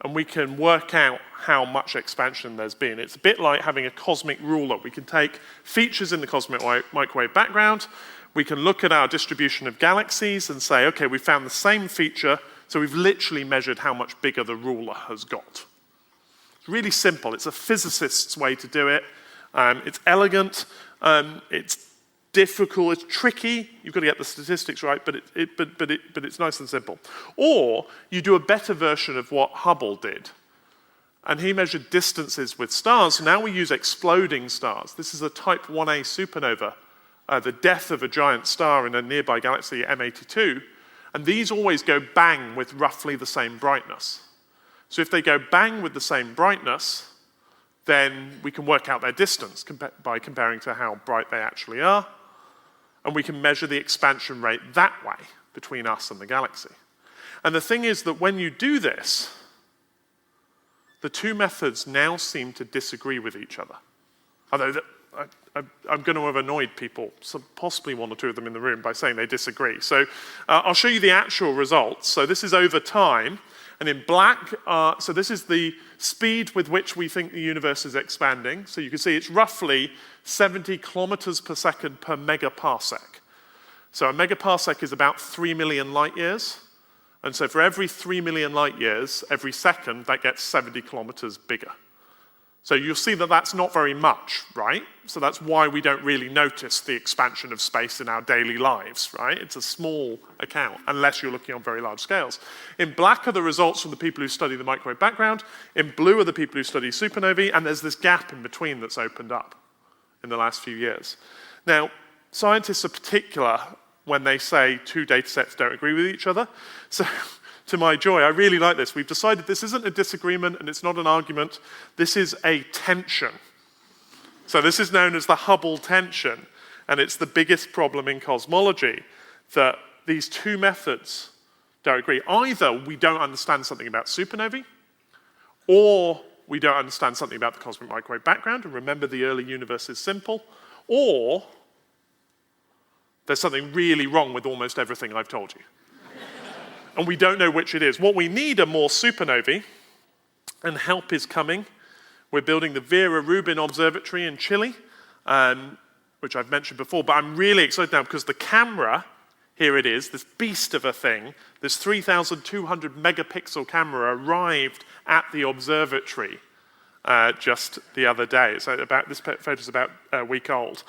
and we can work out how much expansion there's been. It's a bit like having a cosmic ruler. We can take features in the cosmic microwave background, we can look at our distribution of galaxies and say, okay, we found the same feature, so we've literally measured how much bigger the ruler has got. It's really simple. It's a physicist's way to do it. It's elegant. It's difficult. It's tricky. You've got to get the statistics right, but it's nice and simple. Or you do a better version of what Hubble did. And he measured distances with stars. So now we use exploding stars. This is a type 1a supernova, the death of a giant star in a nearby galaxy, M82. And these always go bang with roughly the same brightness. So if they go bang with the same brightness, then we can work out their distance by comparing to how bright they actually are. And we can measure the expansion rate that way between us and the galaxy. And the thing is that when you do this, the two methods now seem to disagree with each other. Although I'm going to have annoyed people, possibly 1 or 2 of them in the room, by saying they disagree. So I'll show you the actual results. So this is over time. And in black, so this is the speed with which we think the universe is expanding. So you can see it's roughly 70 kilometers per second per megaparsec. So a megaparsec is about 3 million light years. And so for every 3 million light years, every second, that gets 70 kilometers bigger. So you'll see that that's not very much, right? So that's why we don't really notice the expansion of space in our daily lives, right? It's a small account, unless you're looking on very large scales. In black are the results from the people who study the microwave background. In blue are the people who study supernovae, and there's this gap in between that's opened up in the last few years. Now, scientists are particular when they say 2 data sets don't agree with each other. So to my joy, I really like this. We've decided this isn't a disagreement and it's not an argument. This is a tension. So this is known as the Hubble tension, and it's the biggest problem in cosmology, that these 2 methods don't agree. Either we don't understand something about supernovae, or we don't understand something about the cosmic microwave background, and remember the early universe is simple, or there's something really wrong with almost everything I've told you. And we don't know which it is. What we need are more supernovae, and help is coming. We're building the Vera Rubin Observatory in Chile, which I've mentioned before, but I'm really excited now because the camera, here it is, this beast of a thing, this 3,200 megapixel camera arrived at the observatory just the other day. So this photo's about a week old.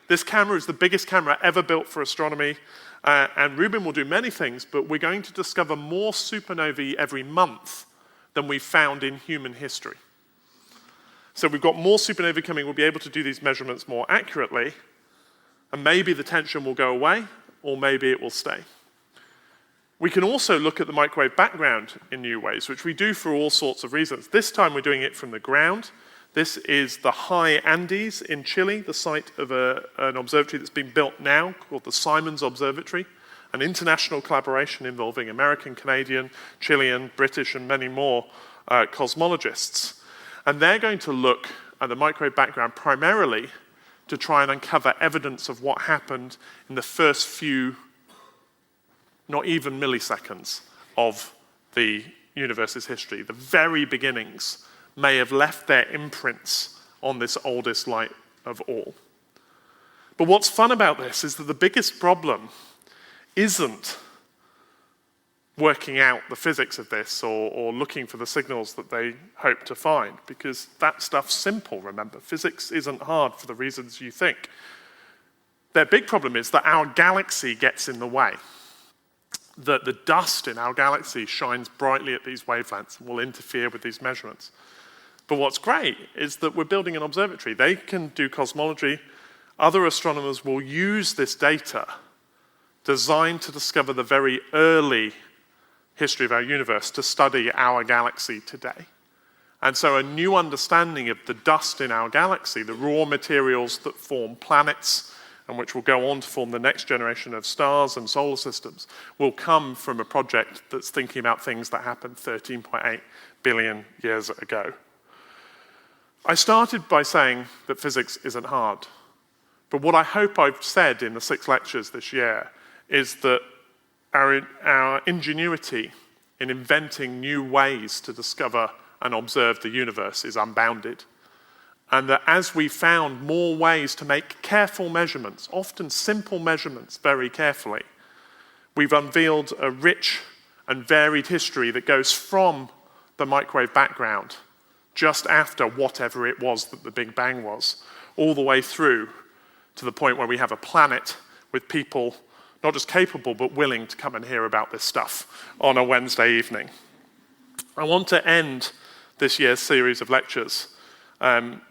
This camera is the biggest camera ever built for astronomy. And Rubin will do many things, but we're going to discover more supernovae every month than we've found in human history. So we've got more supernovae coming. We'll be able to do these measurements more accurately. And maybe the tension will go away, or maybe it will stay. We can also look at the microwave background in new ways, which we do for all sorts of reasons. This time we're doing it from the ground. This is the high Andes in Chile, the site of an observatory that's being built now called the Simons Observatory, an international collaboration involving American, Canadian, Chilean, British, and many more cosmologists. And they're going to look at the microwave background primarily to try and uncover evidence of what happened in the first few, not even milliseconds, of the universe's history. The very beginnings may have left their imprints on this oldest light of all. But what's fun about this is that the biggest problem isn't working out the physics of this or looking for the signals that they hope to find, because that stuff's simple, remember. Physics isn't hard for the reasons you think. Their big problem is that our galaxy gets in the way, that the dust in our galaxy shines brightly at these wavelengths and will interfere with these measurements. But what's great is that we're building an observatory. They can do cosmology. Other astronomers will use this data designed to discover the very early history of our universe to study our galaxy today. And so a new understanding of the dust in our galaxy, the raw materials that form planets and which will go on to form the next generation of stars and solar systems, will come from a project that's thinking about things that happened 13.8 billion years ago. I started by saying that physics isn't hard. But what I hope I've said in the 6 lectures this year is that our ingenuity in inventing new ways to discover and observe the universe is unbounded. And that as we found more ways to make careful measurements, often simple measurements very carefully, we've unveiled a rich and varied history that goes from the microwave background, just after whatever it was that the Big Bang was, all the way through to the point where we have a planet with people not just capable but willing to come and hear about this stuff on a Wednesday evening. I want to end this year's series of lectures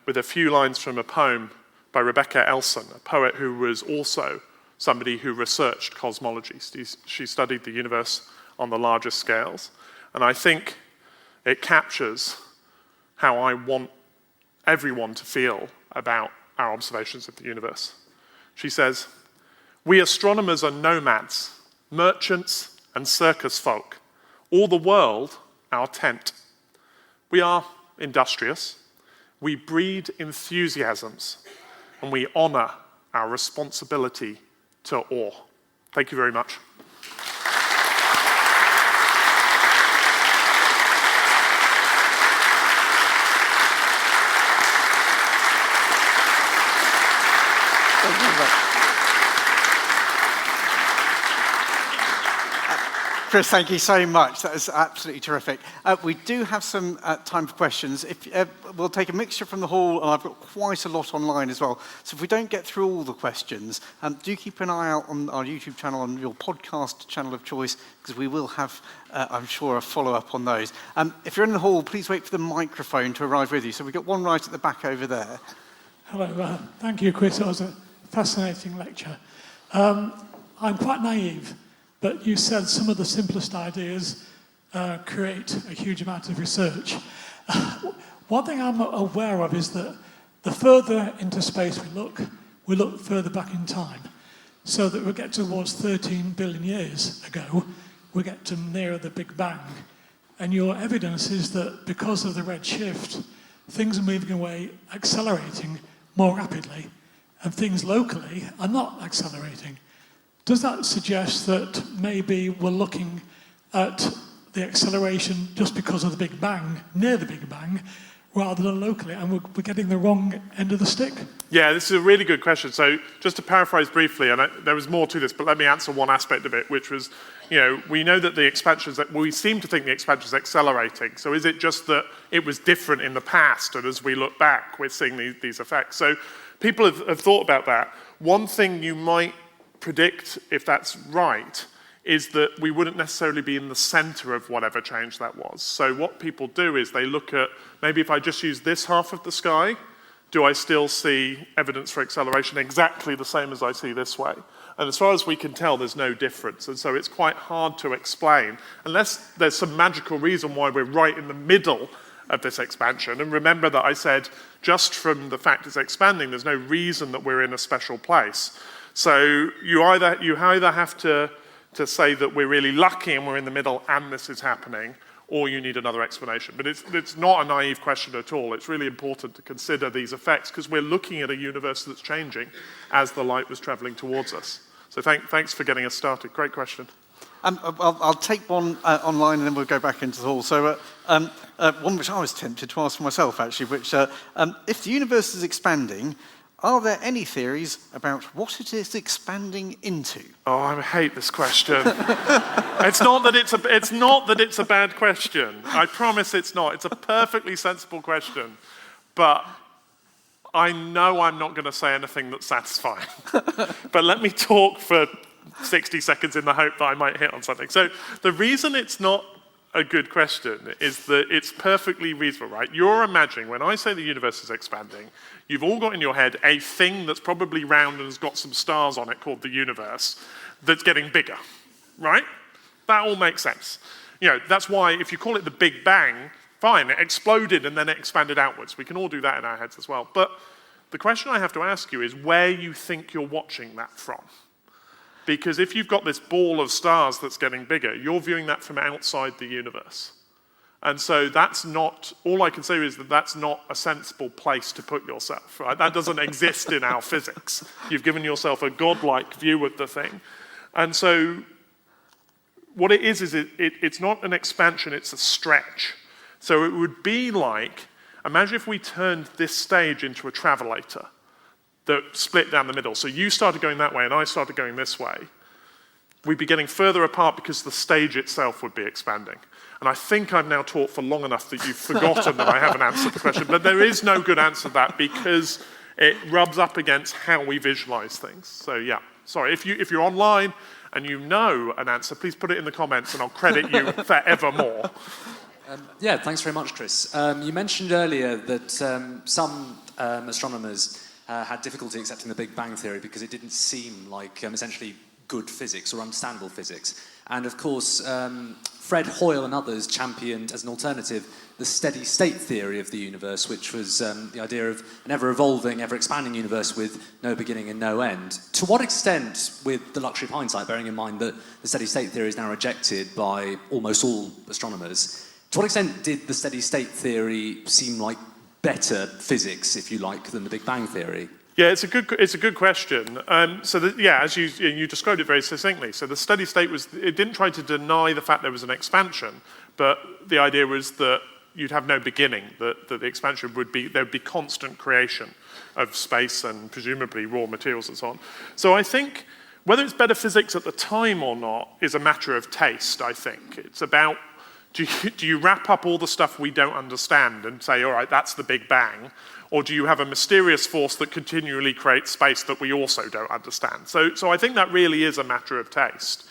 with a few lines from a poem by Rebecca Elson, a poet who was also somebody who researched cosmology. She studied the universe on the largest scales, and I think it captures how I want everyone to feel about our observations of the universe. She says, "We astronomers are nomads, merchants and circus folk, all the world our tent. We are industrious, we breed enthusiasms, and we honor our responsibility to awe." Thank you very much. Chris, thank you so much. That was absolutely terrific. We do have some time for questions. We'll take a mixture from the hall, and I've got quite a lot online as well. So if we don't get through all the questions, do keep an eye out on our YouTube channel and your podcast channel of choice, because we will have, I'm sure, a follow-up on those. If you're in the hall, please wait for the microphone to arrive with you. So we've got one right at the back over there. Hello, thank you, Chris. It was a fascinating lecture. I'm quite naive, but you said some of the simplest ideas create a huge amount of research. One thing I'm aware of is that the further into space we look further back in time. So that we get towards 13 billion years ago, we get to nearer the Big Bang. And your evidence is that because of the red shift, things are moving away, accelerating more rapidly, and things locally are not accelerating. Does that suggest that maybe we're looking at the acceleration just because of the Big Bang, near the Big Bang, rather than locally, and we're getting the wrong end of the stick? Yeah, this is a really good question. So just to paraphrase briefly, and there was more to this, but let me answer one aspect of it, which was, we know that the expansion, we seem to think the expansion is accelerating. So is it just that it was different in the past, and as we look back, we're seeing these effects? So people have thought about that. One thing you might predict, if that's right, is that we wouldn't necessarily be in the center of whatever change that was. So what people do is they look at, maybe if I just use this half of the sky do I still see evidence for acceleration exactly the same as I see this way? And as far as we can tell, there's no difference. And so it's quite hard to explain, unless there's some magical reason why we're right in the middle of this expansion. And remember that I said, just from the fact it's expanding, there's no reason that we're in a special place. So you either have to say that we're really lucky and we're in the middle and this is happening, or you need another explanation. But it's not a naive question at all. It's really important to consider these effects because we're looking at a universe that's changing as the light was traveling towards us. So thanks for getting us started. Great question. I'll take one online and then we'll go back into the hall. So one which I was tempted to ask for myself, actually, which if the universe is expanding, are there any theories about what it is expanding into? Oh, I hate this question. It's not that it's a bad question. I promise it's not. It's a perfectly sensible question. But I know I'm not going to say anything that's satisfying. But let me talk for 60 seconds in the hope that I might hit on something. So the reason it's not a good question is that it's perfectly reasonable, right? You're imagining, when I say the universe is expanding, you've all got in your head a thing that's probably round and has got some stars on it called the universe that's getting bigger, right? That all makes sense. You know, that's why if you call it the Big Bang, fine, it exploded and then it expanded outwards. We can all do that in our heads as well. But the question I have to ask you is where you think you're watching that from. Because if you've got this ball of stars that's getting bigger, you're viewing that from outside the universe. And so that's not, all I can say is that that's not a sensible place to put yourself, right? That doesn't exist in our physics. You've given yourself a godlike view of the thing. And so what it is it's not an expansion, it's a stretch. So it would be like, imagine if we turned this stage into a travelator that split down the middle. So you started going that way and I started going this way. We'd be getting further apart because the stage itself would be expanding. And I think I've now talked for long enough that you've forgotten that I haven't answered the question. But there is no good answer to that because it rubs up against how we visualize things. So yeah, sorry. If you're online and you know an answer, please put it in the comments and I'll credit you forevermore. Yeah, thanks very much, Chris. You mentioned earlier that some astronomers had difficulty accepting the Big Bang Theory because it didn't seem like essentially good physics or understandable physics. And of course, Fred Hoyle and others championed as an alternative the steady state theory of the universe, which was the idea of an ever-evolving, ever-expanding universe with no beginning and no end. To what extent, with the luxury of hindsight, bearing in mind that the steady state theory is now rejected by almost all astronomers, to what extent did the steady state theory seem like better physics, if you like, than the Big Bang Theory? Yeah, it's a good question. As you described it very succinctly. So the steady state it didn't try to deny the fact there was an expansion, but the idea was that you'd have no beginning, that the expansion there'd be constant creation of space and presumably raw materials and so on. So I think whether it's better physics at the time or not is a matter of taste, I think. It's about, do you wrap up all the stuff we don't understand and say, all right, that's the Big Bang? Or do you have a mysterious force that continually creates space that we also don't understand? So I think that really is a matter of taste.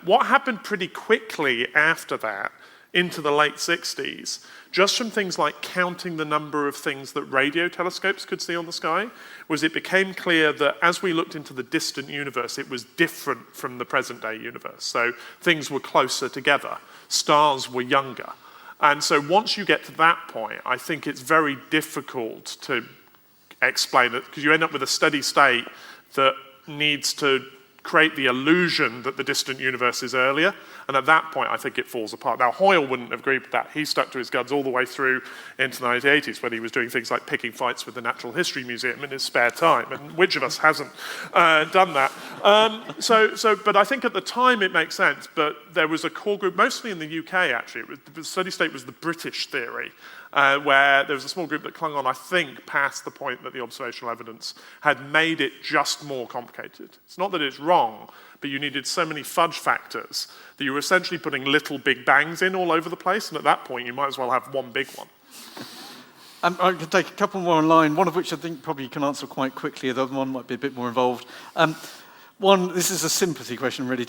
What happened pretty quickly after that, into the late 60s, just from things like counting the number of things that radio telescopes could see on the sky, was it became clear that as we looked into the distant universe, it was different from the present-day universe. So things were closer together. Stars were younger. And so once you get to that point, I think it's very difficult to explain it, because you end up with a steady state that needs to create the illusion that the distant universe is earlier, and at that point I think it falls apart. Now Hoyle wouldn't have agreed with that. He stuck to his guns all the way through into the 1980s when he was doing things like picking fights with the Natural History Museum in his spare time, and which of us hasn't done that? But I think at the time it makes sense, but there was a core group, mostly in the UK actually, the steady state was the British theory, where there was a small group that clung on, I think, past the point that the observational evidence had made it just more complicated. It's not that it's wrong, but you needed so many fudge factors that you were essentially putting little Big Bangs in all over the place, and at that point you might as well have one big one. I can take a couple more online, one of which I think probably you can answer quite quickly, the other one might be a bit more involved. This is a sympathy question, really.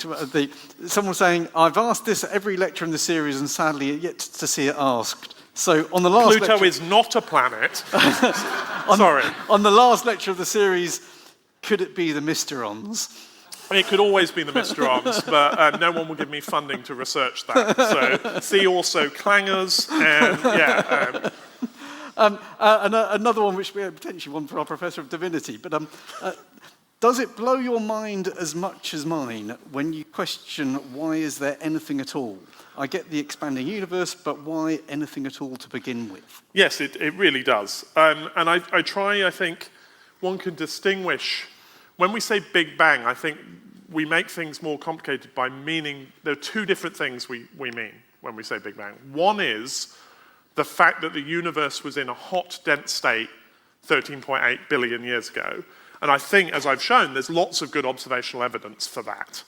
Someone saying, I've asked this at every lecture in the series and sadly yet to see it asked. So on the last Pluto lecture, is not a planet. Sorry. On the last lecture of the series, could it be the Mysterons? It could always be the Mr. Arms, but no one will give me funding to research that. So see also clangers and Another one which we potentially one for our Professor of Divinity, but does it blow your mind as much as mine when you question why is there anything at all? I get the expanding universe, but why anything at all to begin with? Yes, it really does. And I think one can distinguish, when we say Big Bang, I think we make things more complicated by meaning, there are two different things we mean when we say Big Bang. One is the fact that the universe was in a hot, dense state 13.8 billion years ago. And I think, as I've shown, there's lots of good observational evidence for that.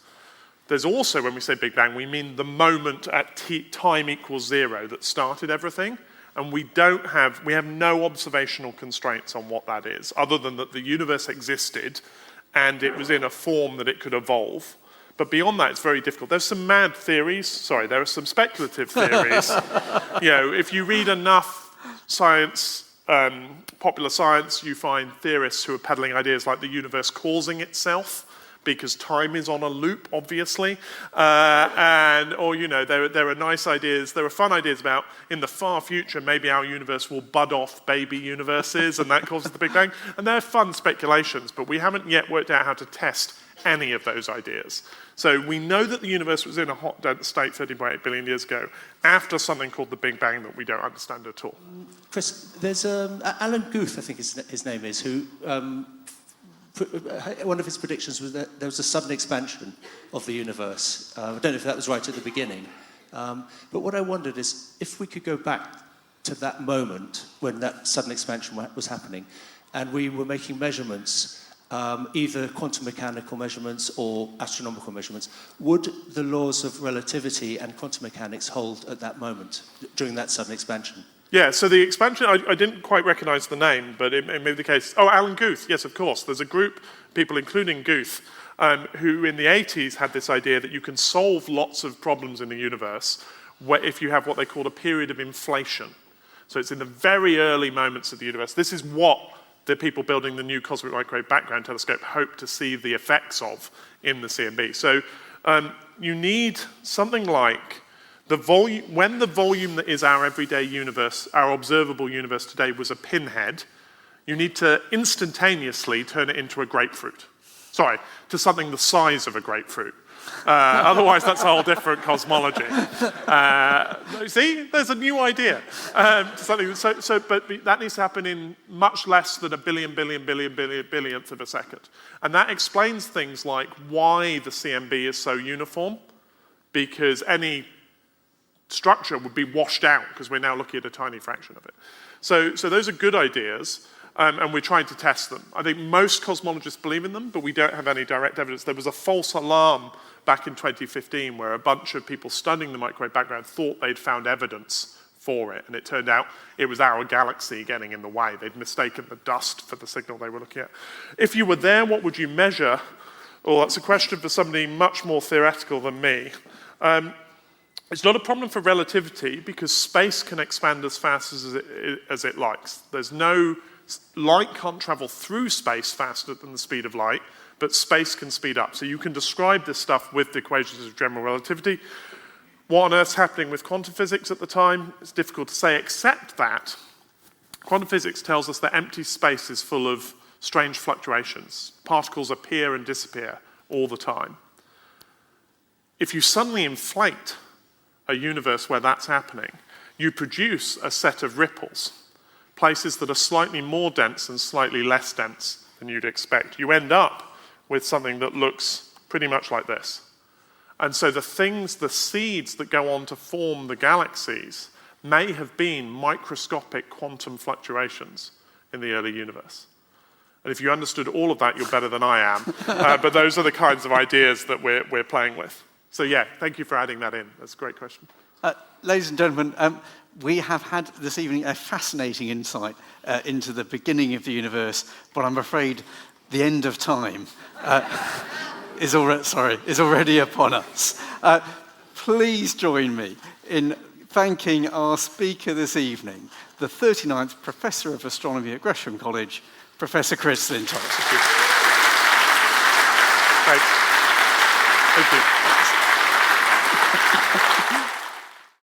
There's also, when we say Big Bang, we mean the moment at time equals 0 that started everything. And we have no observational constraints on what that is, other than that the universe existed and it was in a form that it could evolve. But beyond that, it's very difficult. There's some mad theories. There are some speculative theories. If you read enough science, popular science, you find theorists who are peddling ideas like the universe causing itself, because time is on a loop, obviously. There are nice ideas, there are fun ideas about, in the far future, maybe our universe will bud off baby universes, and that causes the Big Bang. And they're fun speculations, but we haven't yet worked out how to test any of those ideas. So we know that the universe was in a hot, dense state 13.8 billion years ago, after something called the Big Bang that we don't understand at all. Chris, there's Alan Guth, I think his name is, who one of his predictions was that there was a sudden expansion of the universe. I don't know if that was right at the beginning. But what I wondered is, if we could go back to that moment when that sudden expansion was happening, and we were making measurements, either quantum mechanical measurements or astronomical measurements, would the laws of relativity and quantum mechanics hold at that moment, during that sudden expansion? Yeah, so the expansion, I didn't quite recognize the name, but it may be the case. Oh, Alan Guth, yes, of course. There's a group of people, including Guth, who in the 80s had this idea that you can solve lots of problems in the universe if you have what they called a period of inflation. So it's in the very early moments of the universe. This is what the people building the new cosmic microwave background telescope hope to see the effects of in the CMB. So you need something like when the volume that is our everyday universe, our observable universe today, was a pinhead, you need to instantaneously turn it into a grapefruit. Sorry, to something the size of a grapefruit. Otherwise, that's a whole different cosmology. See, there's a new idea. But that needs to happen in much less than a billionth of a second. And that explains things like why the CMB is so uniform, because any structure would be washed out, because we're now looking at a tiny fraction of it. So those are good ideas, and we're trying to test them. I think most cosmologists believe in them, but we don't have any direct evidence. There was a false alarm back in 2015 where a bunch of people studying the microwave background thought they'd found evidence for it, and it turned out it was our galaxy getting in the way. They'd mistaken the dust for the signal they were looking at. If you were there, what would you measure? Well, that's a question for somebody much more theoretical than me. It's not a problem for relativity, because space can expand as fast as it likes. Light can't travel through space faster than the speed of light, but space can speed up. So you can describe this stuff with the equations of general relativity. What on earth's happening with quantum physics at the time? It's difficult to say, except that quantum physics tells us that empty space is full of strange fluctuations. Particles appear and disappear all the time. If you suddenly inflate a universe where that's happening, you produce a set of ripples, places that are slightly more dense and slightly less dense than you'd expect. You end up with something that looks pretty much like this. And so the seeds that go on to form the galaxies may have been microscopic quantum fluctuations in the early universe. And if you understood all of that, you're better than I am. But those are the kinds of ideas that we're playing with. So yeah, thank you for adding that in. That's a great question. Ladies and gentlemen, we have had this evening a fascinating insight into the beginning of the universe, but I'm afraid the end of time is already upon us. Please join me in thanking our speaker this evening, the 39th Professor of Astronomy at Gresham College, Professor Chris Lintott.